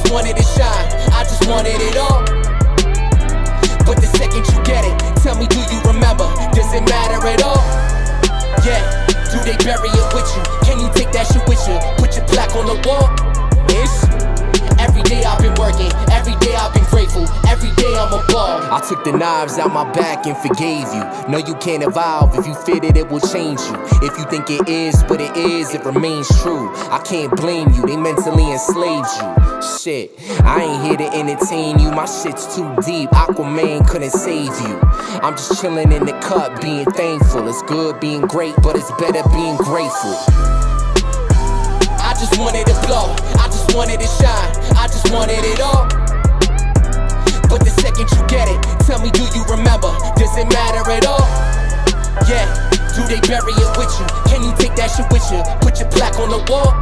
just wanted to shine, I just wanted it all. But the second you get it, tell me, do you remember? Does it matter at all? Yeah, do they bury it with you? Can you take that shit with you? Put your plaque on the wall? Every day I've been working, every day I've been grateful, every day I'm a ball. I took the knives out my back and forgave you. No, you can't evolve. If you fit it, it will change you. If you think it is what it is, it remains true. I can't blame you, they mentally enslaved you. Shit, I ain't here to entertain you. My shit's too deep, Aquaman couldn't save you. I'm just chilling in the cut, being thankful. It's good being great, but it's better being grateful. I just wanted to blow, I just wanted to shine, I just wanted it all. But the second you get it, tell me, do you remember? Does it matter at all? Yeah, do they bury it with you? Can you take that shit with you? Put your plaque on the wall?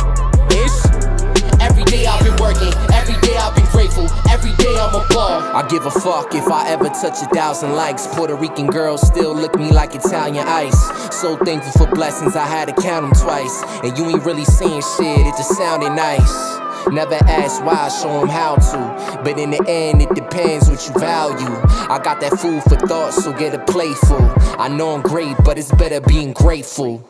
Every day I've been working, every day I've been grateful, every day I'm a ball. I give a fuck if I ever touch 1,000 likes. Puerto Rican girls still lick me like Italian ice. So thankful for blessings, I had to count them twice. And you ain't really saying shit, it just sounded nice. Never ask why, show them how to. But in the end, it depends what you value. I got that food for thought, so get it playful. I know I'm great, but it's better being grateful.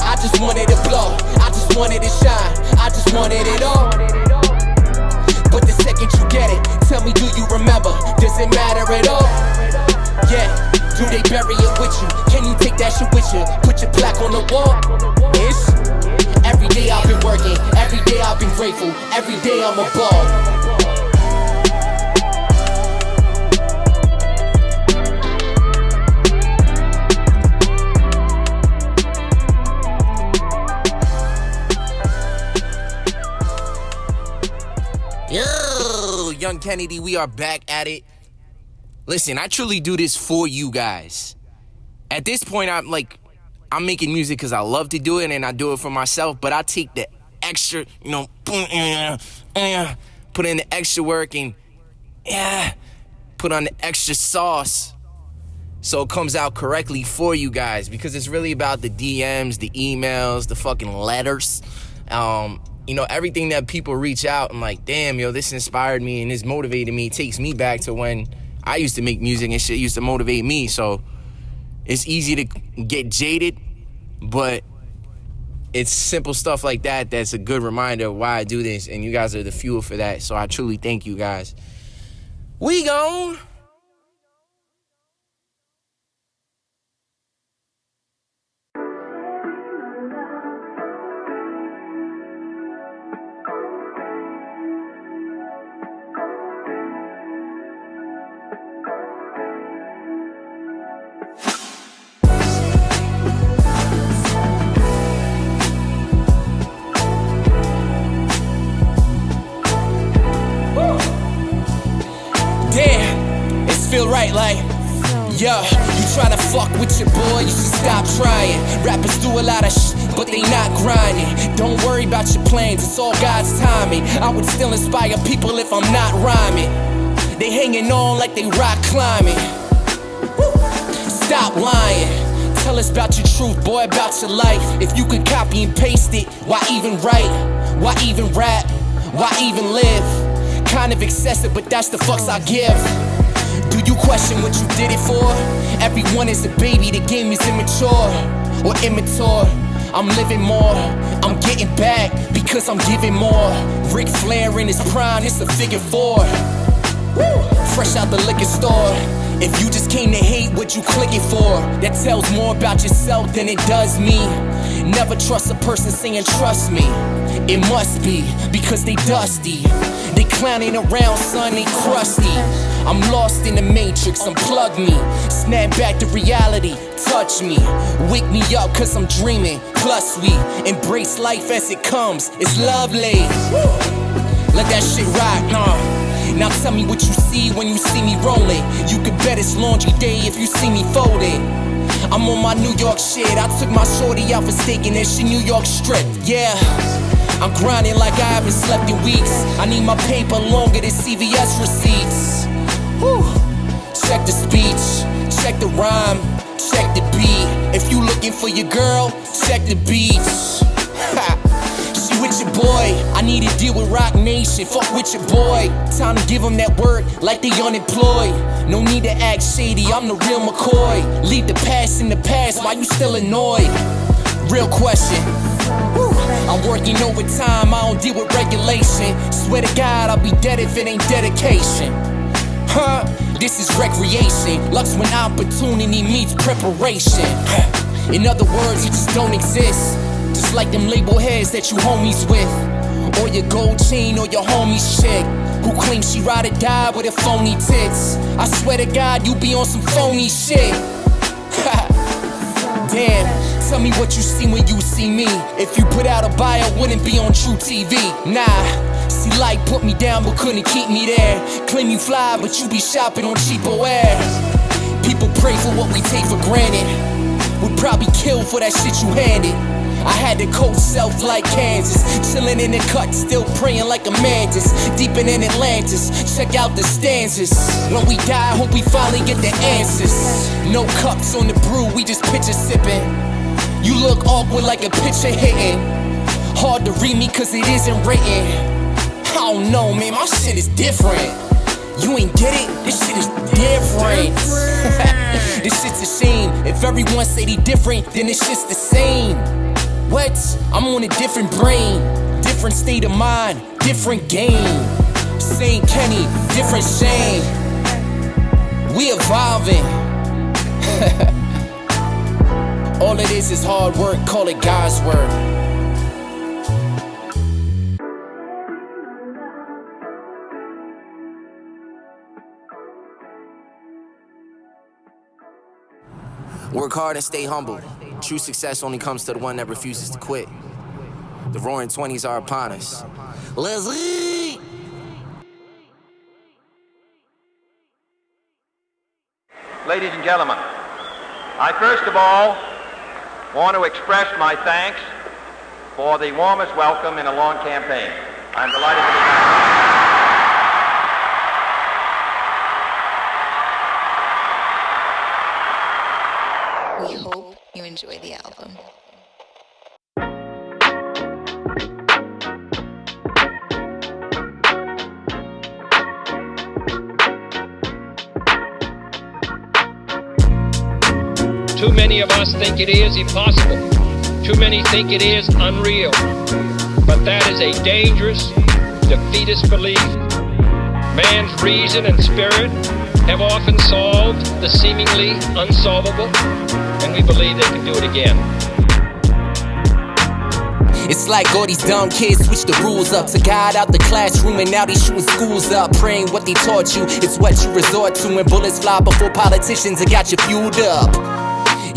I just wanted to blow, I just wanted to shine, I just wanted it all. But the second you get it, tell me, do you remember? Does it matter at all? Yeah, do they bury it with you? Can you take that shit with you? Put your plaque on the wall? Every day I've been working, every day I've been grateful, every day I'm a ball. Yo, Young Kennedy, we are back at it. Listen, I truly do this for you guys. At this point, I'm making music because I love to do it and I do it for myself, but I take the extra, put in the extra work and put on the extra sauce so it comes out correctly for you guys, because it's really about the DMs, the emails, the fucking letters. Everything that people reach out and like, damn, this inspired me and this motivated me, takes me back to when I used to make music and shit used to motivate me. So it's easy to get jaded, but it's simple stuff like that that's a good reminder of why I do this, and you guys are the fuel for that. So I truly thank you guys. We gone. Feel right, like, yo, you tryna fuck with your boy, you should stop trying. Rappers do a lot of but they not grinding. Don't worry about your plans, it's all God's timing. I would still inspire people if I'm not rhyming. They hanging on like they rock climbing. Stop lying, tell us about your truth, boy, about your life. If you could copy and paste it, why even write? Why even rap? Why even live? Kind of excessive, but that's the fucks I give. Do you question what you did it for? Everyone is a baby, the game is immature or immature. I'm living more, I'm getting back because I'm giving more. Ric Flair in his prime, it's a figure 4. Woo! Fresh out the liquor store. If you just came to hate, what you clicking for? That tells more about yourself than it does me. Never trust a person saying trust me. It must be because they dusty. They clowning around, son, they crusty. I'm lost in the matrix, unplug me. Snap back to reality, touch me. Wake me up cause I'm dreaming. Plus we embrace life as it comes, it's lovely. Let that shit rock, Now tell me what you see when you see me rolling. You could bet it's laundry day if you see me folding. I'm on my New York shit, I took my shorty out for steak and then she New York strip, yeah. I'm grinding like I haven't slept in weeks. I need my paper longer than CVS receipts. Whew. Check the speech, check the rhyme, check the beat. If you looking for your girl, check the beats. She with your boy. I need to deal with Rock Nation. Fuck with your boy. Time to give them that work like they unemployed. No need to act shady, I'm the real McCoy. Leave the past in the past, why you still annoyed? Real question. I'm working overtime, I don't deal with regulation. Swear to God, I'll be dead if it ain't dedication. This is recreation. Luck's when opportunity meets preparation. In other words, you just don't exist. Just like them label heads that you homies with. Or your gold chain or your homie's chick who claims she ride or die with her phony tits. I swear to God, you be on some phony shit. Damn, tell me what you see when you see me. If you put out a bio, wouldn't be on True TV. Nah, see light put me down but couldn't keep me there. Claim you fly but you be shopping on cheapo air. People pray for what we take for granted. Would probably kill for that shit you handed. I had to coach self like Kansas. Chillin' in the cut, still praying like a mantis. Deep in Atlantis, check out the stanzas. When we die, hope we finally get the answers. No cups on the brew, we just pitcher sippin'. You look awkward like a pitcher hitting. Hard to read me cause it isn't written. I don't know, man, my shit is different. You ain't get it? This shit is different. This shit's a shame. If everyone say they different, then this shit's the same. What? I'm on a different brain, different state of mind, different game. Same Kenny, different Shane. We evolving. All it is hard work, call it God's word. Work hard and stay humble. True success only comes to the one that refuses to quit. The roaring 20s are upon us. Let's eat! Ladies and gentlemen, I first of all want to express my thanks for the warmest welcome in a long campaign. I'm delighted to be back. We hope you enjoy the album. Too many of us think it is impossible. Too many think it is unreal. But that is a dangerous, defeatist belief. Man's reason and spirit have often solved the seemingly unsolvable, and we believe they can do it again. It's like all these dumb kids switch the rules up. To God out the classroom and now they shooting schools up. Praying what they taught you, it's what you resort to. When bullets fly before politicians have got you fueled up.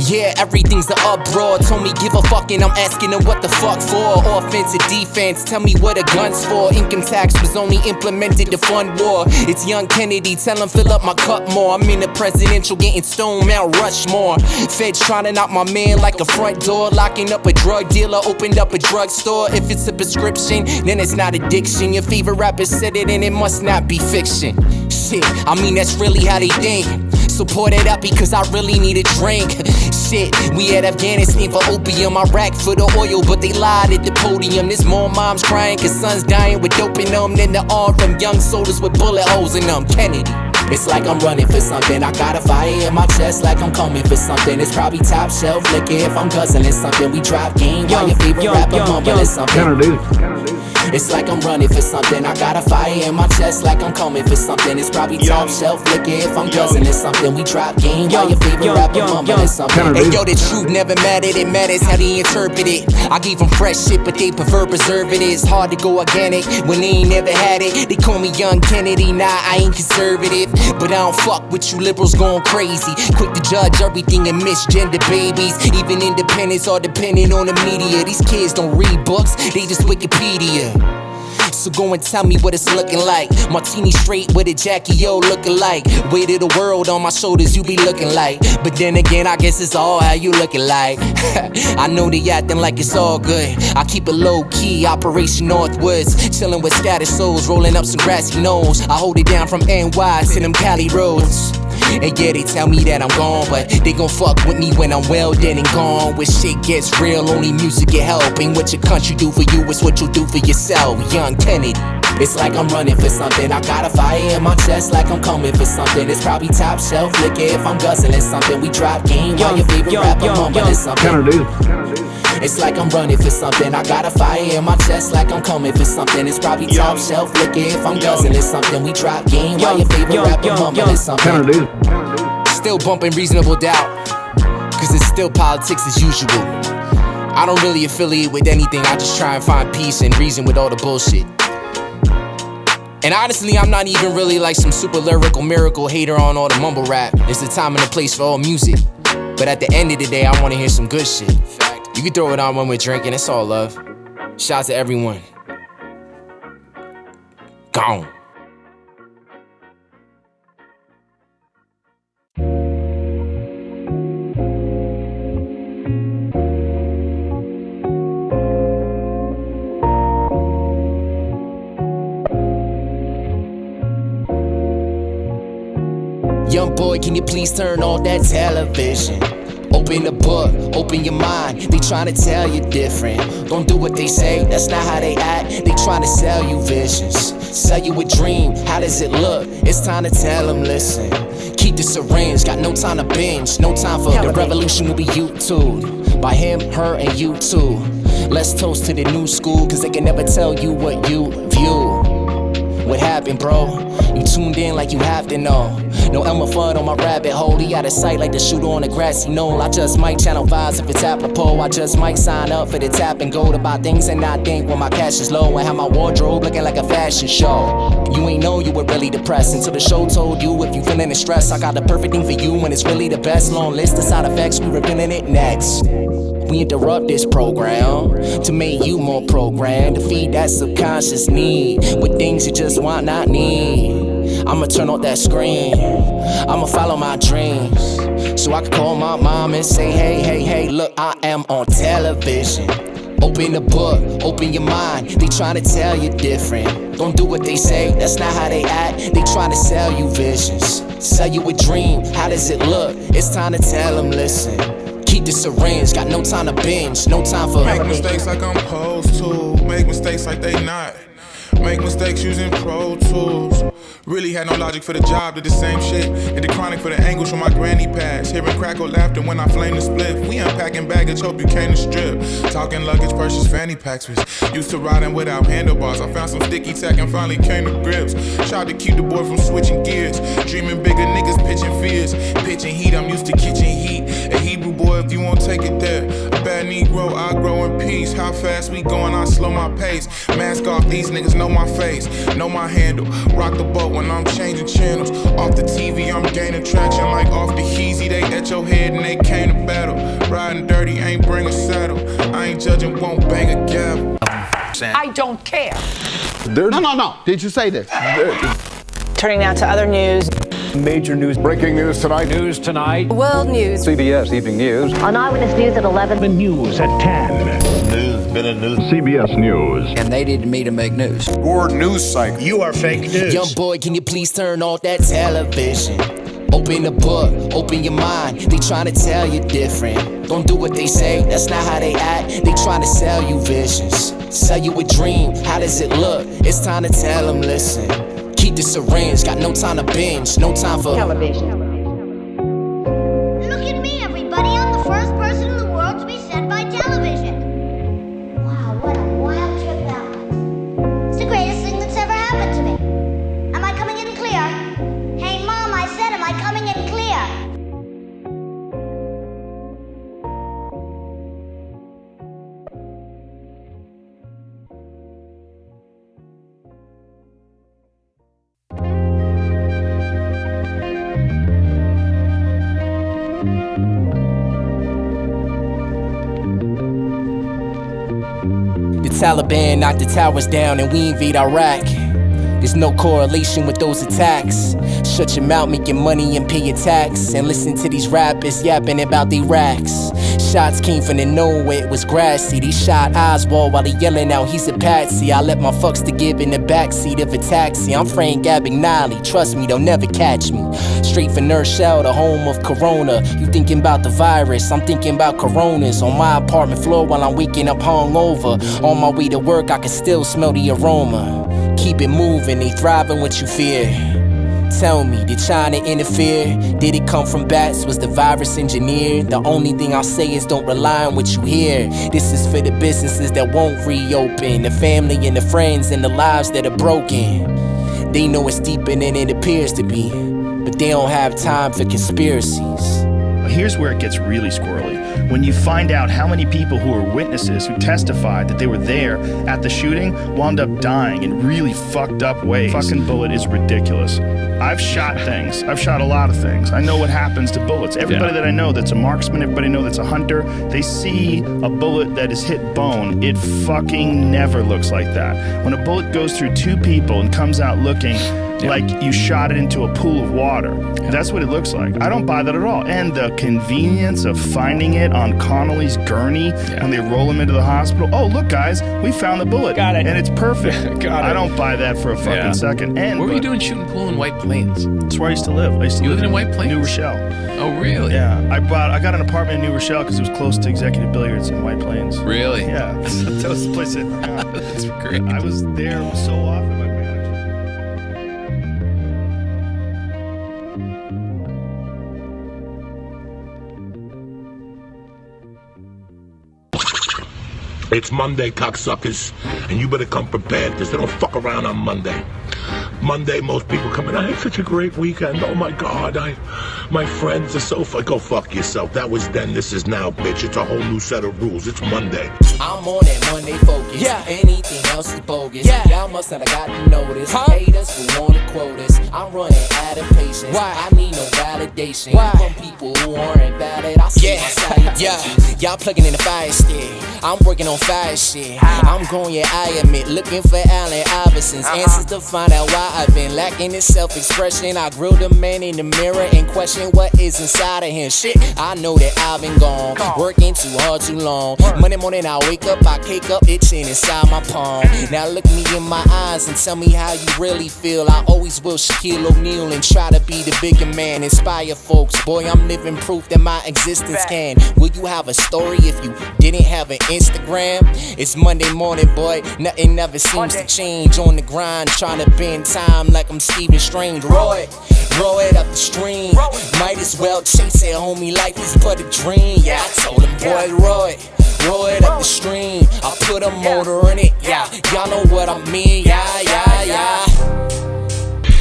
Yeah, everything's an uproar. Told me give a fuck and I'm asking them what the fuck for. Offense or defense, tell me what a gun's for. Income tax was only implemented to fund war. It's young Kennedy, tell him fill up my cup more. I'm in the presidential getting stoned, Mount Rushmore. Feds trying to knock my man like a front door. Locking up a drug dealer, opened up a drugstore. If it's a prescription, then it's not addiction. Your favorite rapper said it and it must not be fiction. Shit, I mean that's really how they think. So pour that up because I really need a drink. Shit, we at Afghanistan for opium, Iraq for the oil, but they lied at the podium. There's more moms crying cause sons dying with dope in them than the arm from young soldiers with bullet holes in them. Kennedy. It's like I'm running for something. I got a fire in my chest like I'm coming for something. It's probably top shelf liquor if I'm guzzling something. We drop game while your favorite rapper mumbling something. It's like I'm running for something. I got a fire in my chest like I'm coming for something. It's probably top shelf liquor if I'm guzzling something. We drop game while your favorite rapper mumbling something. Hey yo, the truth never mattered. It matters how they interpret it. I gave them fresh shit, but they prefer preservatives. Hard to go organic when they ain't never had it. They call me Young Kennedy. Nah, I ain't conservative, but I don't fuck with you liberals going crazy. Quick to judge everything and misgender babies. Even independents are dependent on the media. These kids don't read books, they just Wikipedia. So go and tell me what it's looking like. Martini straight with a Jackie O looking like. Weight of the world on my shoulders, you be looking like. But then again, I guess it's all how you looking like. I know they acting like it's all good. I keep it low key, Operation Northwoods. Chillin' with scattered souls, rolling up some grassy knolls. I hold it down from NY to them Cali roads. And yeah, they tell me that I'm gone, but they gon' fuck with me when I'm well dead and gone. When shit gets real, only music can help. Ain't what your country do for you, it's what you do for yourself. Young Kennedy. It's like I'm running for something. I got a fire in my chest like I'm coming for something. It's probably top shelf liquor if I'm guzzling something. We drop game while your favorite rapper mumbling something. It's like I'm running for something. I got a fire in my chest like I'm coming for something. It's probably top shelf liquor if I'm guzzling something. We drop game while your favorite rapper mumbling something. Still bumping Reasonable Doubt, cause it's still politics as usual. I don't really affiliate with anything. I just try and find peace and reason with all the bullshit. And honestly, I'm not even really like some super lyrical miracle hater on all the mumble rap. It's the time and the place for all music. But at the end of the day, I wanna hear some good shit. You can throw it on when we're drinking, it's all love. Shout out to everyone. Gone. Young boy, can you please turn on that television? Open the book, open your mind. They tryna tell you different. Don't do what they say, that's not how they act. They tryna sell you visions, sell you a dream. How does it look? It's time to tell them, listen. Keep the syringe, got no time to binge. No time for the revolution will be YouTubed by him, her, and you too. Let's toast to the new school, cause they can never tell you what you view. What happened, bro? You tuned in like you have to know. No Elmer Fudd on my rabbit hole. He out of sight like the shooter on a grassy knoll. I just might channel vibes if it's apropos. I just might sign up for the tap and go to buy things and not think when my cash is low. I have my wardrobe looking like a fashion show. You ain't know you were really depressed until the show told you if you feeling the stress. I got the perfect thing for you when it's really the best. Long list of side effects, we revealing it next. We interrupt this program to make you more programmed, to feed that subconscious need with things you just want, not need. I'ma turn off that screen, I'ma follow my dreams, so I can call my mom and say, hey, look, I am on television. Open the book, open your mind. They tryna tell you different. Don't do what they say, that's not how they act. They tryna sell you visions, sell you a dream. How does it look? It's time to tell them, listen. Keep the syringe, got no time to binge, no time for make mistakes like I'm supposed to, make mistakes like they not. Make mistakes using Pro Tools. Really had no logic for the job, did the same shit. Hit the chronic for the angles from my granny pass. Hearing crackle laughter when I flame the split. We unpacking baggage, hope you came to strip. Talking luggage, purchase fanny packs. Was used to riding without handlebars. I found some sticky tack and finally came to grips. Tried to keep the boy from switching gears. Dreaming bigger, niggas pitching fears. Pitching heat, I'm used to kitchen heat. A Hebrew boy, if you won't take it there. A bad Negro, I grow in peace. How fast we going, I slow my pace. Mask off, these niggas know my face, know my handle. Rock the boat when I'm changing channels. Off the TV, I'm gaining traction like off the Heezy. They at your head and they came to battle. Riding dirty, ain't bring a saddle. I ain't judging, won't bang a gavel. I don't care. No. Did you say this? Turning now to other news. Major news. Breaking news tonight. News tonight. World news. CBS Evening News. On Eyewitness News at 11. The news at 10. News, been in news. CBS News. And they needed me to make news. Your news cycle. You are fake news. Young boy, can you please turn off that television? Open the book, open your mind. They tryna tell you different. Don't do what they say, that's not how they act. They tryna sell you visions, sell you a dream. How does it look? It's time to tell them, listen. Keep the syringe, got no time to binge, no time for television. Look at me, everybody. I'm the first person in the world to be sent by television. Wow, what a wild trip that was. It's the greatest thing that's ever happened to me. Am I coming in clear? Hey, Mom, I said, am I coming in clear? The Taliban knocked the towers down and we invade Iraq. There's no correlation with those attacks. Shut your mouth, make your money and pay your tax. And listen to these rappers yapping about they racks. Shots came from the nowhere, it was grassy. They shot Oswald while they yelling out he's a patsy. I let my fucks to give in the backseat of a taxi. I'm Frank Abagnale, trust me, they'll never catch me. straight from Nurse Shell, the home of Corona. You thinking about the virus, I'm thinking about coronas. On my apartment floor while I'm waking up hungover. On my way to work, I can still smell the aroma. Keep it moving, they thriving what you fear. Tell me, did China interfere? Did it come from bats? Was the virus engineered? The only thing I'll say is don't rely on what you hear. This is for the businesses that won't reopen, the family and the friends and the lives that are broken. They know it's deeper than it appears to be, but they don't have time for conspiracies. Here's where it gets really squirrely. When you find out how many people who were witnesses who testified that they were there at the shooting wound up dying in really fucked up ways. Fucking bullet is ridiculous. I've shot things. I've shot a lot of things. I know what happens to bullets. Everybody that I know that's a marksman, everybody I know that's a hunter, they see a bullet that has hit bone. It fucking never looks like that. When a bullet goes through two people and comes out looking like you shot it into a pool of water. That's what it looks like. I don't buy that at all. And the convenience of finding it on Connolly's gurney when they roll him into the hospital. Oh, look, guys, we found the bullet. Got it. And it's perfect. I don't buy that for a fucking second. And what were you doing shooting pool in White Plains? That's where I used to live. You lived in White Plains? New Rochelle. Oh, really? Yeah. I got an apartment in New Rochelle because it was close to Executive Billiards in White Plains. Really? Yeah. That was the place That's great. I was there so often. It's Monday, cocksuckers, and you better come prepared, because they don't fuck around on Monday. Monday, most people come in, I had such a great weekend, oh my God, my friends are so fun. Go fuck yourself. That was then, this is now, bitch. It's a whole new set of rules. It's Monday. I'm on that Monday focus. Yeah. Anything else is bogus. Yeah. Y'all must not have gotten notice. Haters who wanna quote us. I'm running out of patience. Why? I need no validation. Why? From people who aren't valid. I see my salutation. Y'all plugging in the fire stick. I'm working on fire shit. I'm going, yeah, I admit, looking for Allen Iverson's answers to find out why I've been lacking in self-expression. I grill the man in the mirror and question what is inside of him. Shit, I know that I've been gone, working too hard too long. Monday morning I wake up, I cake up itching inside my palm. Now look me in my eyes and tell me how you really feel. I always will Shaquille O'Neal and try to be the bigger man, inspire folks. Boy, I'm living proof that my existence can. Will you have a story if you didn't have an Instagram? It's Monday morning, boy, nothing never seems to change. On the grind, trying to bend time like I'm Stephen Strange. Roll it up the stream. Might as well chase it, homie, life is but a dream. Yeah, I told him, boy, roll it up the stream. I put a motor in it, yeah, y'all know what I mean, yeah.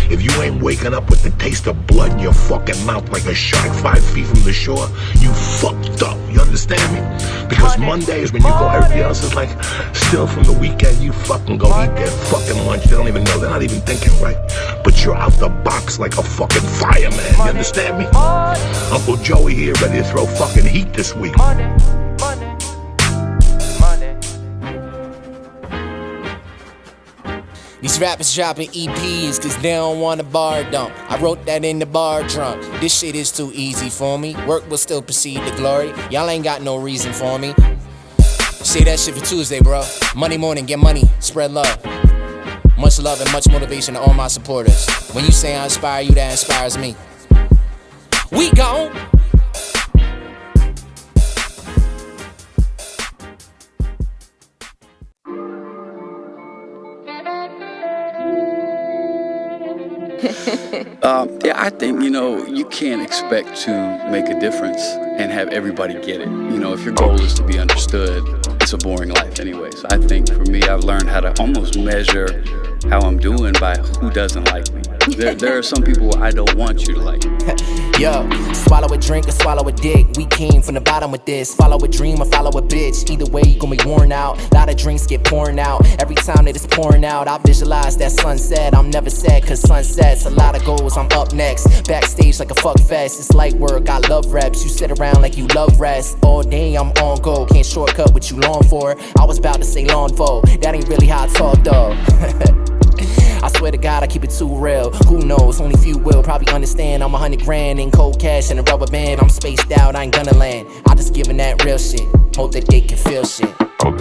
If you ain't waking up with the taste of blood in your fucking mouth like a shark 5 feet from the shore, you fucked up. You understand me? Because Monday is when you go, everybody else is like still from the weekend. You fucking go eat their fucking lunch. They don't even know. They're not even thinking right. But you're out the box like a fucking fireman. You understand me? Uncle Joey here ready to throw fucking heat this week. These rappers dropping EPs cause they don't want a bar dump. I wrote that in the bar drunk. This shit is too easy for me. Work will still precede the glory. Y'all ain't got no reason for me. Say that shit for Tuesday, bro. Monday morning, get money, spread love. Much love and much motivation to all my supporters. When you say I inspire you, that inspires me. We gone. Yeah, I think, you can't expect to make a difference and have everybody get it. If your goal is to be understood, it's a boring life anyway. So I think for me, I've learned how to almost measure how I'm doing by who doesn't like me. There are some people I don't want you to like. Yo, swallow a drink or swallow a dick. We came from the bottom with this. Follow a dream or follow a bitch. Either way, you gon' be worn out. Lot of drinks get pouring out. Every time that it's pouring out, I visualize that sunset. I'm never sad cause sunsets. A lot of goals, I'm up next. Backstage like a fuck fest. It's light work, I love reps. You sit around like you love rest. All day I'm on go. Can't shortcut what you long for. I was about to say lawn for. That ain't really how I talk though. I swear to God, I keep it too real. Who knows? Only few will probably understand. I'm 100 grand in cold cash and a rubber band. I'm spaced out, I ain't gonna land. I just giving that real shit. Hope that they can feel shit.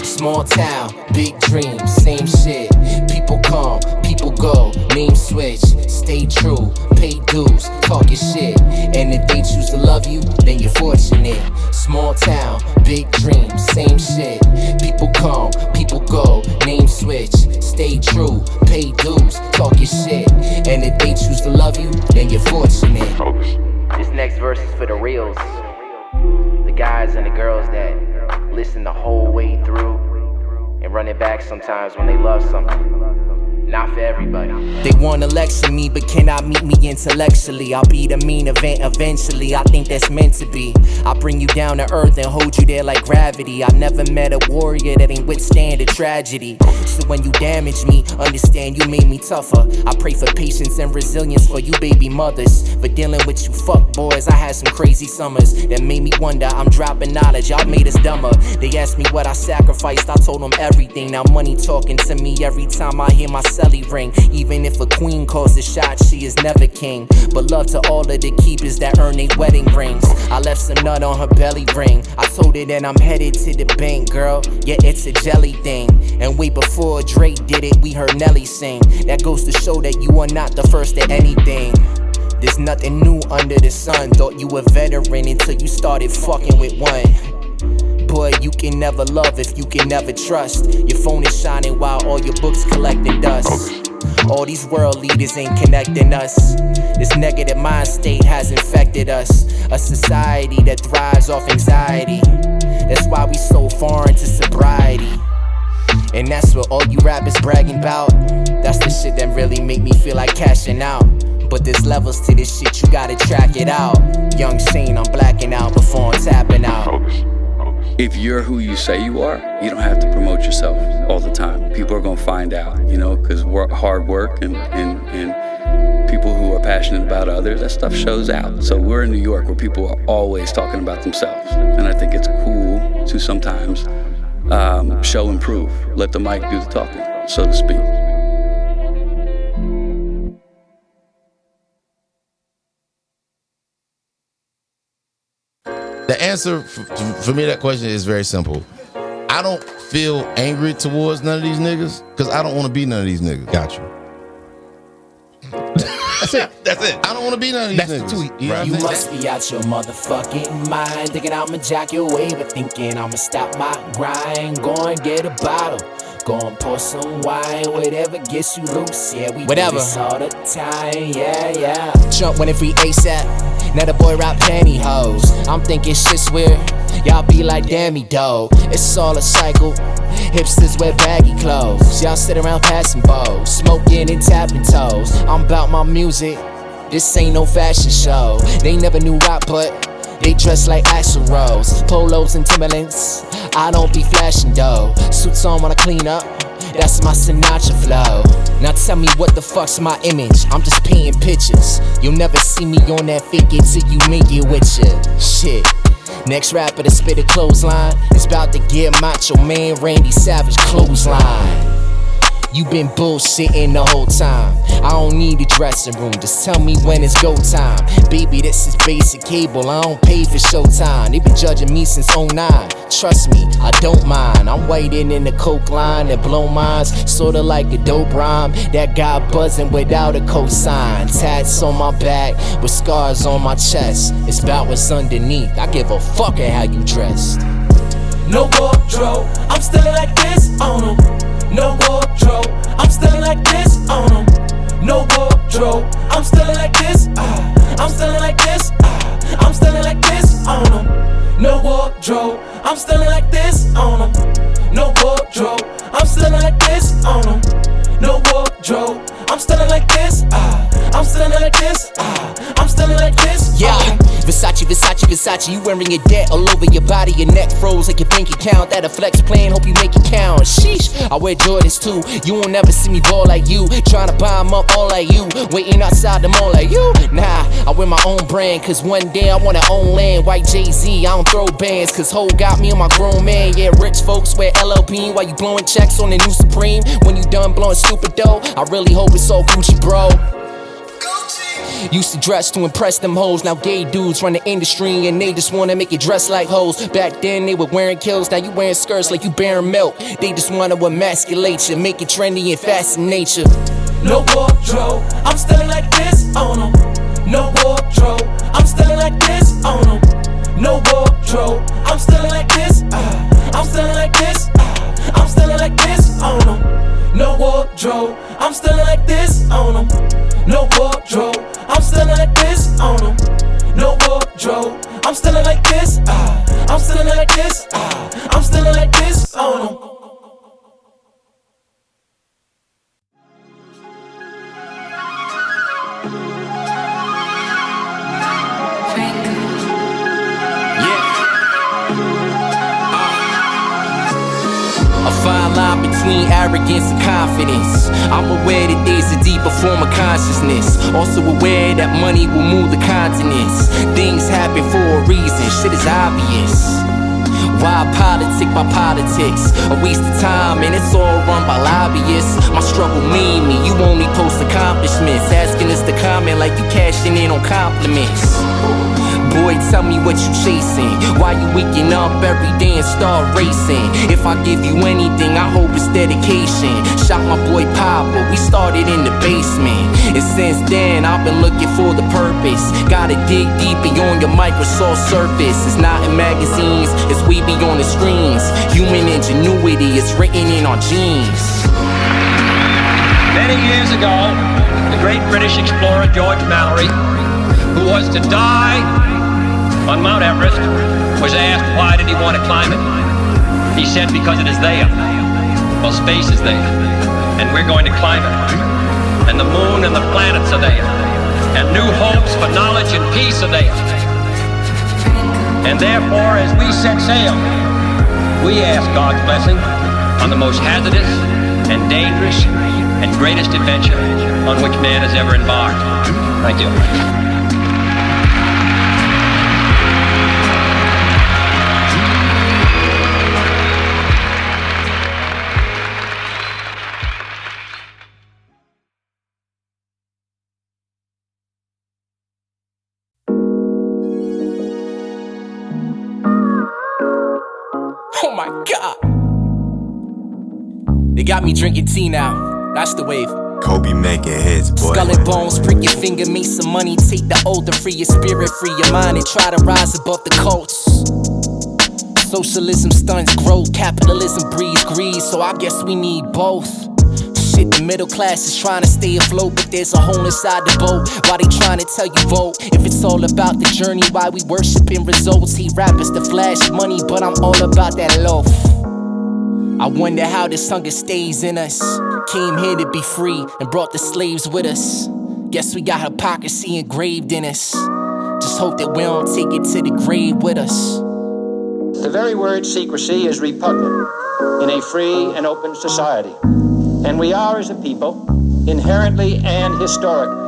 Small town, big dreams, same shit. People come, people go. go, name switch, stay true, pay dues, talk your shit. And if they choose to love you, then you're fortunate. Small town, big dreams, same shit. People come, people go, name switch, stay true, pay dues, talk your shit. And if they choose to love you, then you're fortunate. This next verse is for the reals. The guys and the girls that listen the whole way through and run it back sometimes when they love something. Not for everybody. They wanna lecture me, but cannot meet me intellectually. I'll be the main event eventually, I think that's meant to be. I bring you down to earth and hold you there like gravity. I never met a warrior that ain't withstand a tragedy. So when you damage me, understand you made me tougher. I pray for patience and resilience for you baby mothers. For dealing with you fuck boys, I had some crazy summers that made me wonder. I'm dropping knowledge, y'all made us dumber. They asked me what I sacrificed, I told them everything. Now money talking to me every time I hear my celly ring. Even if a queen calls the shot, she is never king. But love to all of the keepers that earn their wedding rings. I left some nut on her belly ring. I told her that I'm headed to the bank, girl. Yeah, it's a jelly thing. And way before Drake did it, we heard Nelly sing. That goes to show that you are not the first at anything. There's nothing new under the sun. Thought you a veteran until you started fucking with one. Boy, you can never love if you can never trust. Your phone is shining while all your books collecting dust. All these world leaders ain't connecting us. This negative mind state has infected us. A society that thrives off anxiety. That's why we so foreign to sobriety. And that's what all you rappers bragging about. That's the shit that really make me feel like cashing out. But there's levels to this shit, you gotta track it out. Young Shane, I'm blacking out before I'm tapping out. If you're who you say you are, you don't have to promote yourself all the time. People are gonna find out, you know, because hard work and people who are passionate about others, that stuff shows out. So we're in New York where people are always talking about themselves. And I think it's cool to sometimes show and prove. Let the mic do the talking, so to speak. The answer for me to that question is very simple. I don't feel angry towards none of these niggas because I don't want to be none of these niggas. Got you. That's it. That's it. I don't want to be none of these niggas. That's the tweet. You must be out your motherfucking mind, thinking I'ma jack your way, but thinking I'ma stop my grind. Go and get a bottle, go and pour some wine, whatever gets you loose. Yeah, we do this all the time. Yeah. Jump when it free ASAP. Now the boy rap pantyhose. I'm thinking shit's weird. Y'all be like, damn me though. It's all a cycle. Hipsters wear baggy clothes. Y'all sit around passing bowls, smoking and tapping toes. I'm about my music. This ain't no fashion show. They never knew rock, but they dress like Axl Rose. Polos and Timberlands. I don't be flashing though. Suits on when I clean up. That's my Sinatra flow. Now tell me what the fuck's my image. I'm just painting pictures. You'll never see me on that fake it till you make it with ya. Shit. Next rapper to spit a clothesline is about to get Macho Man Randy Savage clothesline. You been bullshitting the whole time. I don't need a dressing room, just tell me when it's go time. Baby, this is basic cable, I don't pay for showtime. They been judging me since 09. Trust me, I don't mind. I'm waiting in the coke line and blow minds, sorta like a dope rhyme. That guy buzzing without a cosign. Tats on my back with scars on my chest. It's about what's underneath. I give a fuck at how you dressed. No wardrobe, I'm still like this on them. No wardrobe, I'm still like this on them. No wardrobe, I'm still like this. I'm still like this. I'm still like this on them. No wardrobe, I'm still like this on them. No wardrobe, I'm still like this on them. No wardrobe, I'm still like this. I'm still like this. I'm still like this. Yeah, Versace, you wearing your debt all over your body. Your neck froze like your bank account. That a flex plan, hope you make it count. Sheesh, I wear Jordans too. You won't never see me ball like you. Trying to buy them up all like you. Waiting outside the mall like you. Nah, I wear my own brand, cause one day I wanna own land. White Jay-Z, I don't throw bands, cause Ho got me on my grown man. Yeah, rich folks wear LLP while you blowing checks on the new Supreme. When you done blowing stupid dough, I really hope it's all Gucci, bro. Used to dress to impress them hoes. Now gay dudes run the industry and they just wanna make you dress like hoes. Back then they were wearing kills, now you wearing skirts like you bearing milk. They just wanna emasculate you, make it trendy and fascinate you. no wardrobe. I'm still like this on them. No wardrobe. I'm still like this on them. No wardrobe. I'm still like this. I'm still like this. I'm still like this on them. No wardrobe. I'm still like this on them. No wardrobe. I'm still like this on them. No wardrobe. I'm still like this. I'm still like this. I'm still like this on them. A fine line between arrogance and confidence. I'm aware that there's a deeper form of consciousness. Also aware that money will move the continents. Things happen for a reason, shit is obvious. Why politic by politics? A waste of time and it's all run by lobbyists. My struggle mean me, you only post accomplishments. Asking us to comment like you cashing in on compliments. Boy, tell me what you chasing. Why you waking up every day and start racing? If I give you anything, I hope it's dedication. Shot my boy Papa, we started in the basement. And since then, I've been looking for the purpose. Gotta dig deep beyond your Microsoft surface. It's not in magazines, it's way beyond the screens. Human ingenuity is written in our genes. Many years ago, the great British explorer George Mallory, who was to die on Mount Everest, was asked why did he want to climb it. He said because it is there. Well, space is there, and we're going to climb it. And the moon and the planets are there, and new hopes for knowledge and peace are there. And therefore, as we set sail, we ask God's blessing on the most hazardous and dangerous and greatest adventure on which man has ever embarked. Thank you. Oh my God. They got me drinking tea now. That's the wave. Kobe making hits, boy. Skull and bones, prick your finger, make some money. Take the oath to free your spirit, free your mind, and try to rise above the coast. Socialism stunts growth, capitalism breeds greed, so I guess we need both. Shit, the middle class is trying to stay afloat, but there's a hole inside the boat. Why they trying to tell you vote? If it's all about the journey, why we worshiping results? He rappers to flash money, but I'm all about that loaf. I wonder how this hunger stays in us. Came here to be free and brought the slaves with us. Guess we got hypocrisy engraved in us. Just hope that we don't take it to the grave with us. The very word secrecy is repugnant in a free and open society. And we are, as a people, inherently and historically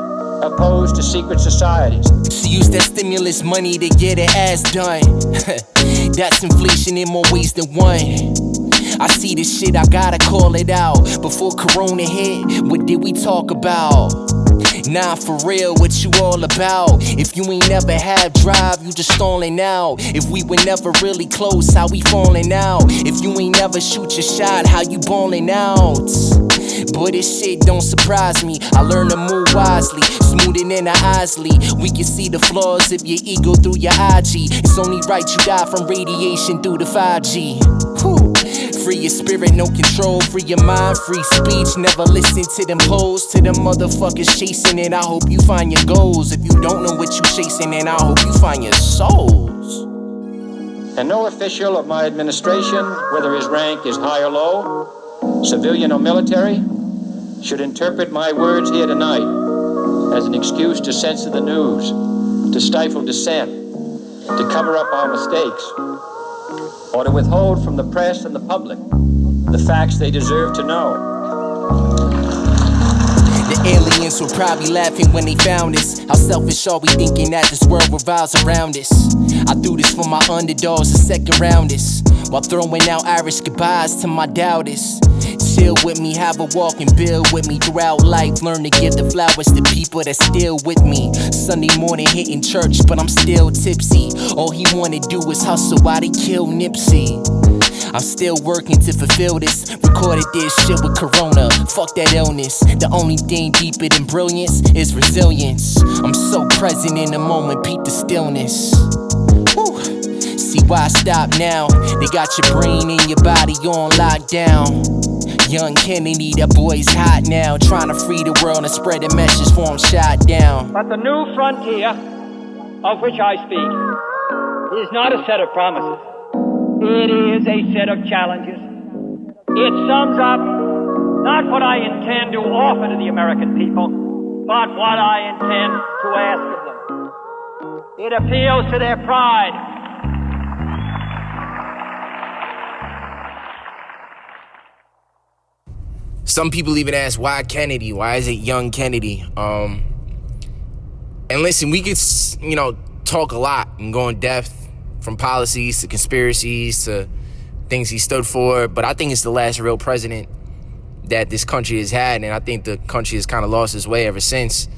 opposed to secret societies. She used that stimulus money to get her ass done. That's inflation in more ways than one. I see this shit, I gotta call it out. Before Corona hit, what did we talk about? Nah, for real, what you all about? If you ain't never had drive, you just stalling out. If we were never really close, how we falling out? If you ain't never shoot your shot, how you balling out? Boy, this shit don't surprise me. I learn to move wisely, smoother than a Isley. We can see the flaws of your ego through your IG. It's only right you die from radiation through the 5G. Whew. Free your spirit, no control. Free your mind, free speech. Never listen to them hoes, to them motherfuckers chasing it. I hope you find your goals. If you don't know what you chasing, then I hope you find your souls. And no official of my administration, whether his rank is high or low, civilian or military, should interpret my words here tonight as an excuse to censor the news, to stifle dissent, to cover up our mistakes, or to withhold from the press and the public the facts they deserve to know. The aliens were probably laughing when they found us. How selfish are we thinking that this world revolves around us? I do this for my underdogs and second rounders, while throwing out Irish goodbyes to my doubters. Chill with me, have a walk and build with me throughout life. Learn to give the flowers to people that's still with me. Sunday morning hitting church, but I'm still tipsy. All he wanna do is hustle while they kill Nipsey. I'm still working to fulfill this. Recorded this shit with Corona. Fuck that illness. The only thing deeper than brilliance is resilience. I'm so present in the moment, peep the stillness. Woo. See why I stop now? They got your brain and your body on lockdown. Young Kennedy, that boy's hot now. Trying to free the world and spread the message for him shot down. But the new frontier of which I speak is not a set of promises. It is a set of challenges. It sums up not what I intend to offer to the American people, but what I intend to ask of them. It appeals to their pride. Some people even ask, why Kennedy? Why is it young Kennedy? And listen, we could, talk a lot and go in depth from policies to conspiracies to things he stood for, but I think it's the last real president that this country has had, and I think the country has kind of lost its way ever since.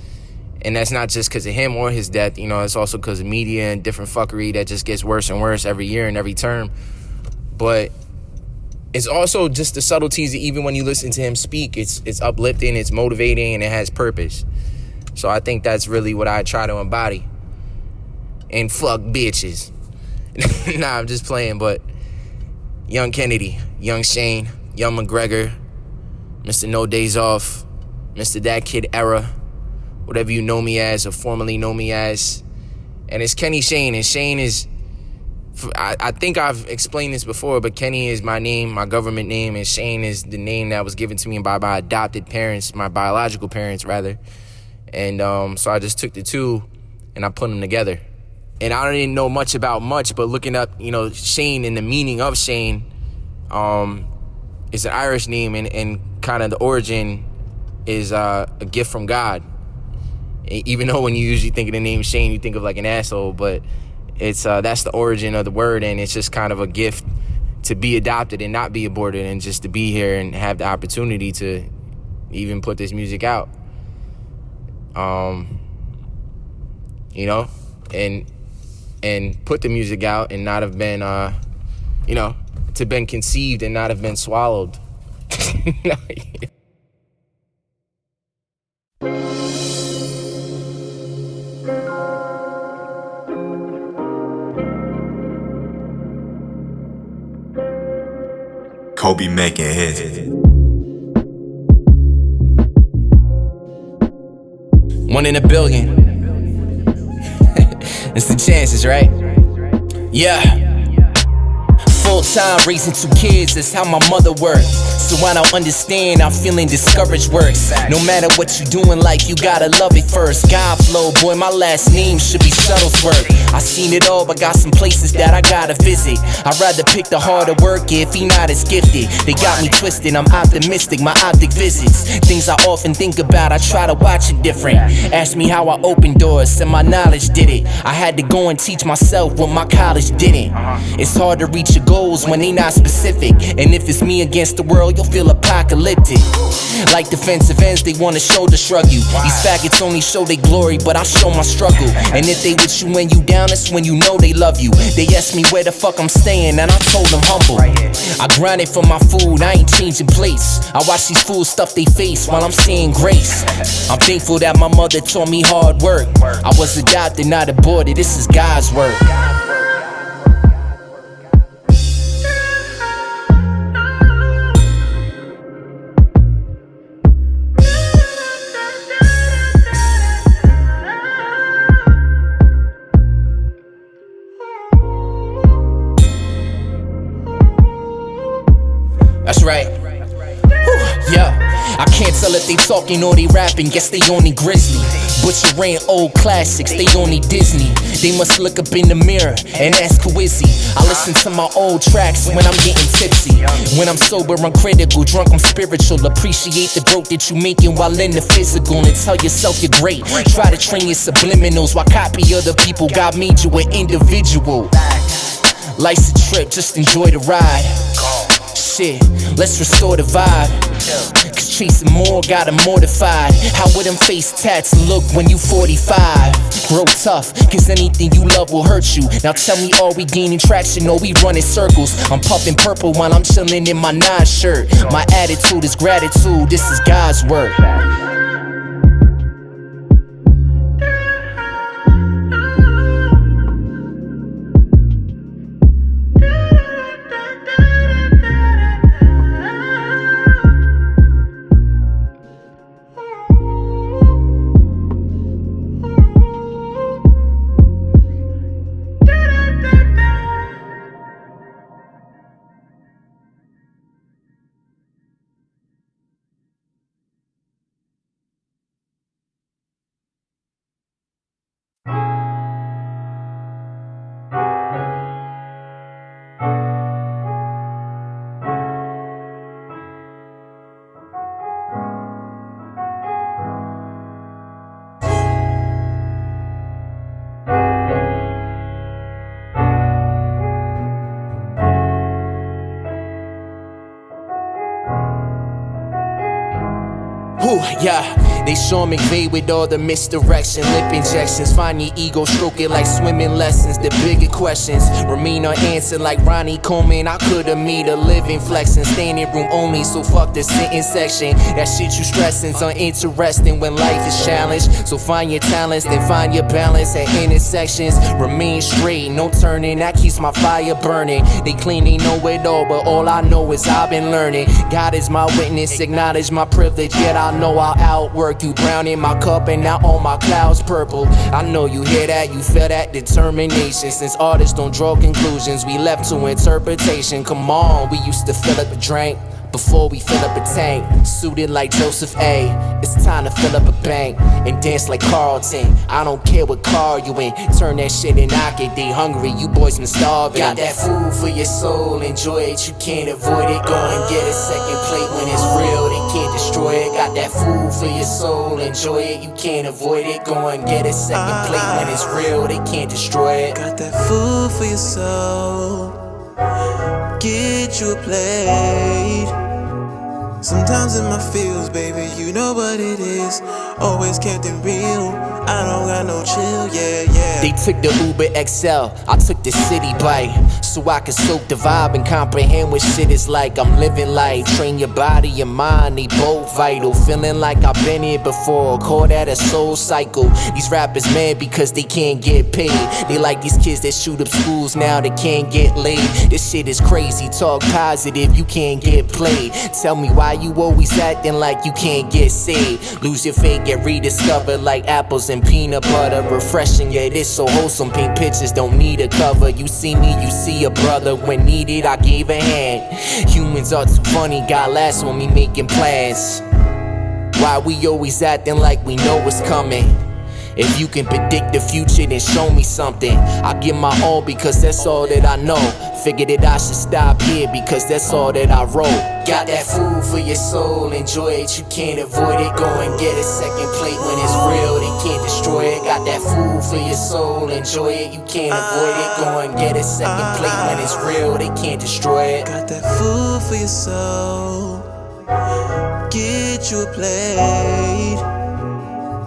And that's not just because of him or his death, it's also because of media and different fuckery that just gets worse and worse every year and every term. But it's also just the subtleties that even when you listen to him speak, it's uplifting, it's motivating, and it has purpose. So I think that's really what I try to embody. And fuck bitches. Nah, I'm just playing, but young Kennedy, young Shane, young McGregor, Mr. No Days Off, Mr. That Kid Era, whatever you know me as or formerly know me as. And it's Kenny Shane, and Shane is, I think I've explained this before, but Kenny is my name, my government name, and Shane is the name that was given to me by my adopted parents, my biological parents, rather. And so I just took the two and I put them together. And I didn't know much about much, but looking up, Shane and the meaning of Shane is an Irish name, and kind of the origin is a gift from God. Even though when you usually think of the name Shane, you think of like an asshole, but it's that's the origin of the word, and it's just kind of a gift to be adopted and not be aborted, and just to be here and have the opportunity to even put this music out. And put the music out and not have been, to been conceived and not have been swallowed. Kobe making hits. One in a billion. It's the chances, right? Yeah. Full-time raising 2 kids, that's how my mother worked. So I don't understand how feeling discouraged works. No matter what you do in life, you gotta love it first. God flow, boy, my last name should be Shuttlesworth. I seen it all, but got some places that I gotta visit. I'd rather pick the harder work if he not as gifted. They got me twisted, I'm optimistic, my optic visits. Things I often think about, I try to watch it different. Ask me how I opened doors, and my knowledge did it. I had to go and teach myself what my college didn't. It's hard to reach your goals when they not specific, and if it's me against the world, you'll feel apocalyptic. Like defensive ends, they wanna shoulder shrug you. These faggots only show they glory, but I show my struggle. And if they with you when you down, that's when you know they love you. They asked me where the fuck I'm staying, and I told them humble. I grinded for my food, I ain't changing plates. I watch these fools stuff they face while I'm saying grace. I'm thankful that my mother taught me hard work. I was adopted, not aborted, this is God's work. That's right. Whew, yeah. I can't tell if they talking or they rapping, guess they only Grizzly. Butcher Rain old classics, they only Disney. They must look up in the mirror and ask who is he. I listen to my old tracks when I'm getting tipsy. When I'm sober, I'm critical, drunk, I'm spiritual. Appreciate the growth that you making while in the physical, and tell yourself you're great. Try to train your subliminals while copy other people. God made you an individual. Life's a trip, just enjoy the ride. Shit, let's restore the vibe. Cause chasing more, got them mortified. How would them face tats look when you 45? Grow tough, cause anything you love will hurt you. Now tell me, are we gaining traction or we running circles? I'm puffing purple while I'm chilling in my Nas shirt. My attitude is gratitude, this is God's work. Yeah, they Sean McVay with all the misdirection, lip injections. Find your ego, stroke it like swimming lessons. The bigger questions remain unanswered like Ronnie Coleman. I could've made a living flexing, standing room only, so fuck the sitting section. That shit you stressing's uninteresting when life is challenged. So find your talents, then find your balance at intersections. Remain straight, no turning, that keeps my fire burning. They claim they know it all, but all I know is I've been learning. God is my witness, acknowledge my privilege, yet I know I'll outwork you. Brown in my cup and now all my clouds purple. I know you hear that, you feel that determination. Since artists don't draw conclusions, we left to interpretation. Come on, we used to fill up a drink before we fill up a tank. Suited like Joseph A. It's time to fill up a bank and dance like Carlton. I don't care what car you in, turn that shit and knock it. They hungry, you boys been starving. Got that food for your soul, enjoy it, you can't avoid it. Go and get a second plate when it's real, they can't destroy it. Got that food for your soul, enjoy it, you can't avoid it. Go and get a second plate when it's real, they can't destroy it. Got that food for your soul, get you a plate. Sometimes in my feels, baby, you know what it is. Always kept it real, I don't got no chill, yeah, yeah. They took the Uber XL, I took the city bike, so I could soak the vibe and comprehend what shit is like. I'm living life, train your body and mind, they both vital. Feeling like I've been here before, call that a soul cycle. These rappers mad because they can't get paid. They like these kids that shoot up schools now they can't get laid. This shit is crazy, talk positive, you can't get played. Tell me why you always acting like you can't get saved. Lose your faith, get rediscovered like apples and peanut butter. Refreshing, yeah, this so wholesome. Paint pictures, don't need a cover. You see me, you see a brother. When needed, I gave a hand. Humans are too funny, got last when we making plans. Why we always acting like we know what's coming? If you can predict the future, then show me something. I give my all because that's all that I know. Figured that I should stop here because that's all that I wrote. Got that food for your soul, enjoy it, you can't avoid it. Go and get a second plate when it's real, they can't destroy it. Got that food for your soul, enjoy it, you can't avoid it. Go and get a second plate when it's real, they can't destroy it. Got that food for your soul, get you a plate.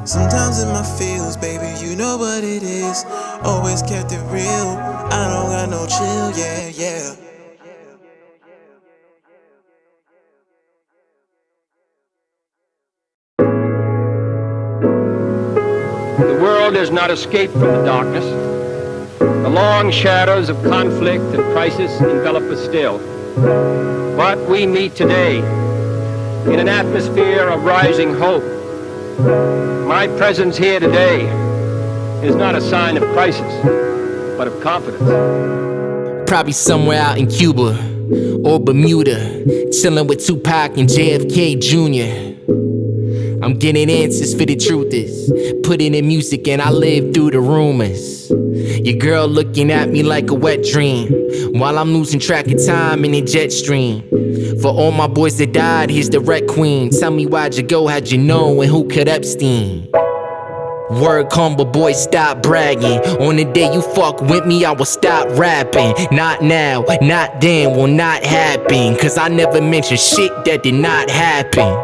Sometimes in my feels, baby, you know what it is. Always kept it real, I don't got no chill, yeah, yeah. The world has not escaped from the darkness. The long shadows of conflict and crisis envelop us still. But we meet today in an atmosphere of rising hope. My presence here today is not a sign of crisis, but of confidence. Probably somewhere out in Cuba or Bermuda, chilling with Tupac and JFK Jr. I'm getting answers for the truth is, put it in music and I live through the rumors. Your girl looking at me like a wet dream, while I'm losing track of time in a jet stream. For all my boys that died, here's the Red Queen. Tell me why'd you go, how'd you know, and who cut Epstein? Word combo, boy, stop bragging. On the day you fuck with me, I will stop rapping. Not now, not then, will not happen. Cause I never mentioned shit that did not happen.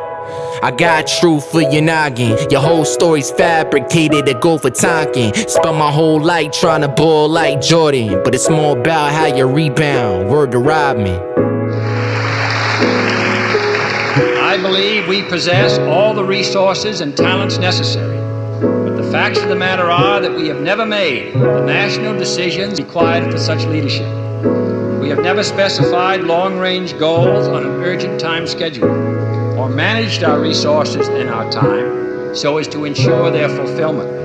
I got truth for your noggin. Your whole story's fabricated to go for Tonkin. Spent my whole life trying to ball like Jordan, but it's more about how you rebound. Word to Rodman. I believe we possess all the resources and talents necessary. But the facts of the matter are that we have never made the national decisions required for such leadership. We have never specified long-range goals on an urgent time schedule, or managed our resources and our time so as to ensure their fulfillment.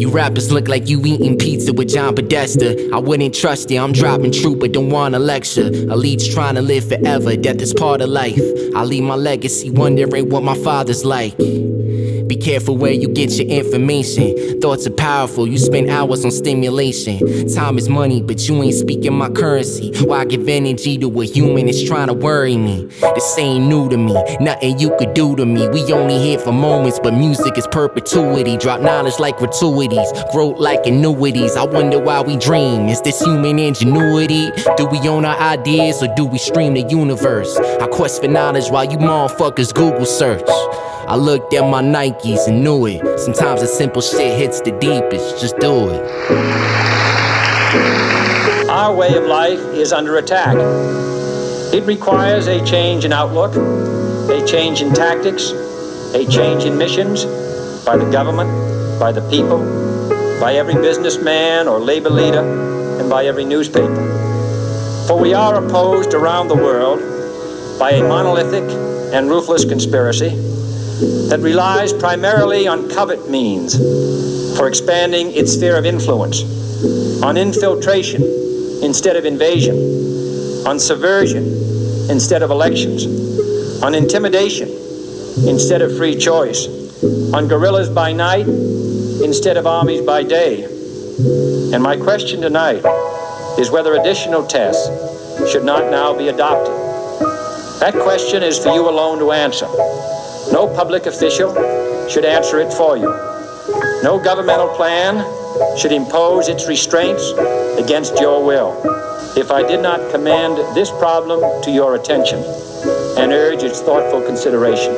You rappers look like you eating pizza with John Podesta. I wouldn't trust you, I'm dropping truth but don't wanna lecture. Elites trying to live forever, death is part of life. I leave my legacy wondering what my father's like. Be careful where you get your information. Thoughts are powerful, you spend hours on stimulation. Time is money, but you ain't speaking my currency. Why give energy to a human that's trying to worry me? This ain't new to me, nothing you could do to me. We only here for moments, but music is perpetuity. Drop knowledge like gratuities, growth like annuities. I wonder why we dream, is this human ingenuity? Do we own our ideas or do we stream the universe? I quest for knowledge while you motherfuckers Google search. I looked at my Nikes and knew it. Sometimes the simple shit hits the deepest, just do it. Our way of life is under attack. It requires a change in outlook, a change in tactics, a change in missions by the government, by the people, by every businessman or labor leader, and by every newspaper. For we are opposed around the world by a monolithic and ruthless conspiracy that relies primarily on covert means for expanding its sphere of influence, on infiltration instead of invasion, on subversion instead of elections, on intimidation instead of free choice, on guerrillas by night instead of armies by day. And my question tonight is whether additional tests should not now be adopted. That question is for you alone to answer. No public official should answer it for you. No governmental plan should impose its restraints against your will. If I did not commend this problem to your attention and urge its thoughtful consideration,